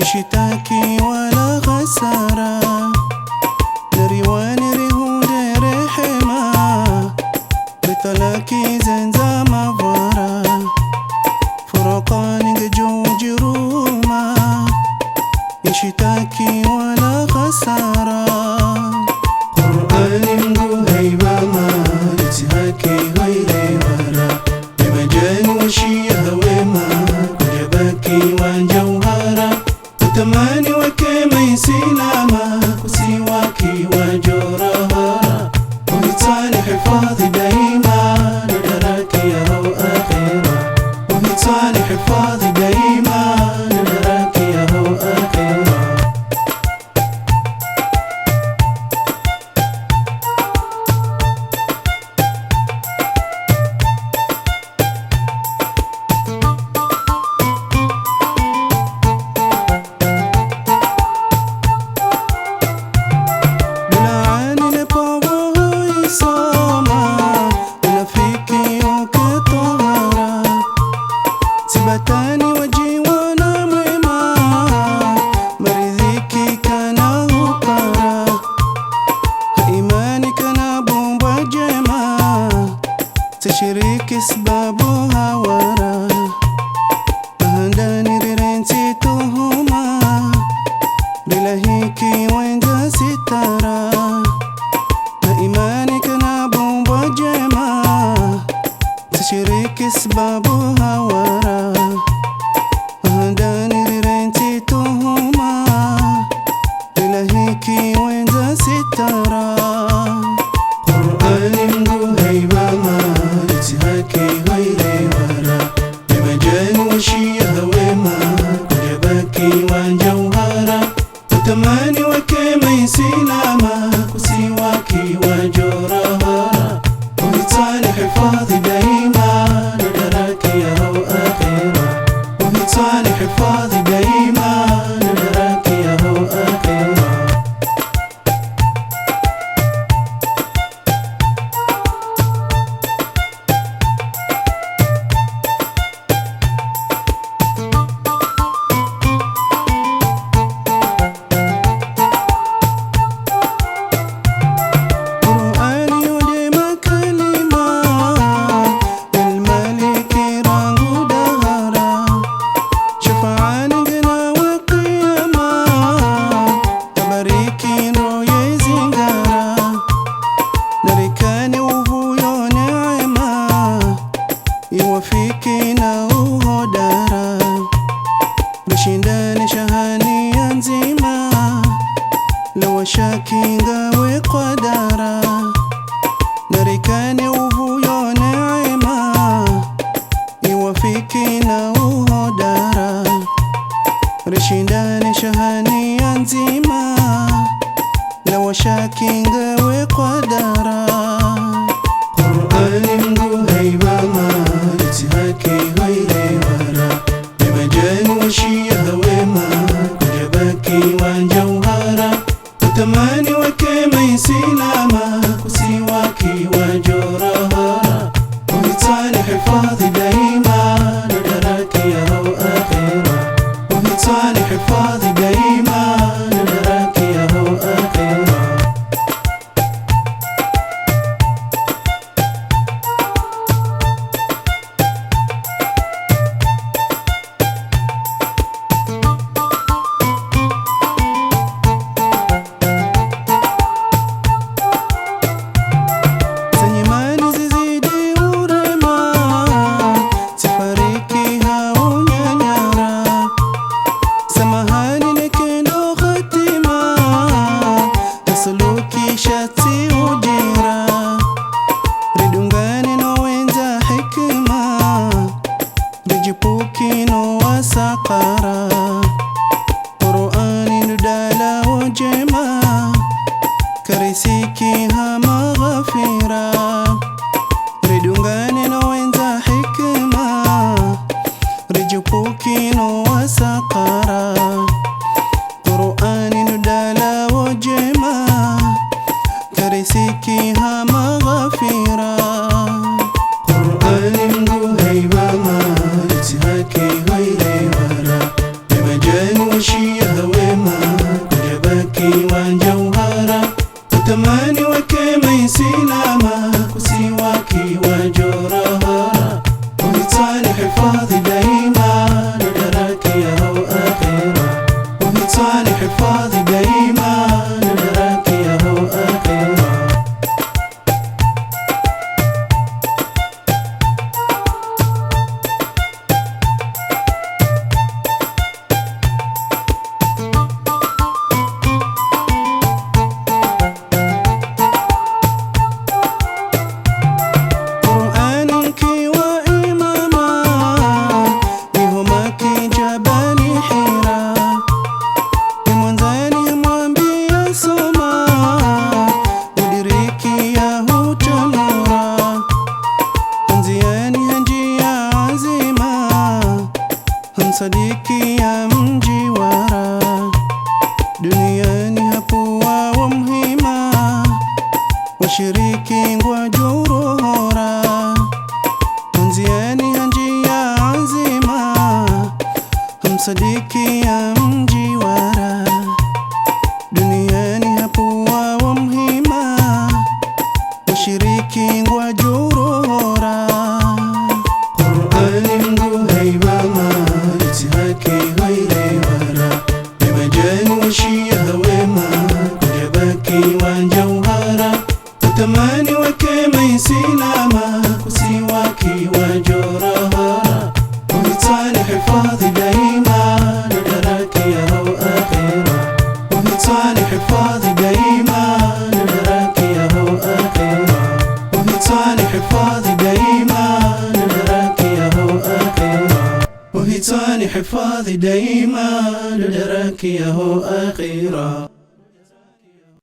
يشتاكي ولا خسارة نريوان ريهود رحمة بطلاكي زنزا مفارة فرقان جو جرومة يشتاكي ولا خسارة قرآن مجو هيبة ما يتهاكي غيري ورا بمجان وشيها وما كجباكي وانجوهرة تماني وكما يسينما كسيواكي وجورها وهيتاني حفاظي دايما ندراكي يا هو آخرة وهيتاني حفاظي دايما ندراكي يا هو آخرة Sibatani wajiwana mwema maridhiki kana upara imani kana bomba jema tashiriki sababu hawara ahandani rirenti tuhuma bila hiki wenga sitara imani kana bomba jema tashiriki sababu hawara ahandani rirenti tuhuma bila hiki wenza sitara Qur'ani mgu haiba ma yatihaki ghairi wara bimajani washiha wema kujabaki wanjauhara utamani wakema isinama kusiwaki wajorahara وهيتاني حفاظي دايما ندراكي يا هو آخرة وهيتاني حفاظي دايما ندراكي يا هو آخرة Iwafiki na uhodara bishindani shahani ya nzima lawashaki ngawe kwa dara narikani uvuyo neema iwafiki na uhodara bishindani shahani ya nzima lawashaki ngawe kwa dara Qur'ani mgu haiba ma yatihaki ghairi wara bimajani washiha wema kujabaki wanjauhara utamani wakema isinama kusiwaki wajorahara وهيتاني حفاظي دايما ندراكي يا هو آخرة وهيتاني حفاظي دايما ندراكي يا هو آخرة Jipukino wasakara Qur'ani nudala wajema karisiki hama ghafira ridungane no wenza hikma rijipukino wasakara Qur'ani nudala wajema karisiki hama ghafira Qur'ani mgu haiba ma yatihaki ghairi wara bimajani washia wema kujabaki wa jauhara utamani wake maisilama kusiwaki wa jorahara uhitani hifadhi daima nadaraki ya akhira uhitani hifadhi daima nadaraki ya akhira sadiki ya mji wara duniani hapuwa wa mhima washiriki ngwa juruhora nziani hanjia azima hamsadiki ya mji wara duniani hapuwa wa mhima washiriki ngwa juruhora Qur'ani mgu haibama haki ghairi wara bimajani washia wema kujabaki wa jauhara utamani wake maisilama kusiwaki wa jorahara uhitani hifadhi daima nadaraki ya akhira uhitani hifadhi daima nadaraki ya akhira uhitani hifadhi daima nadaraki ya akhira uhitani hifadhi daima nadaraki ya akhira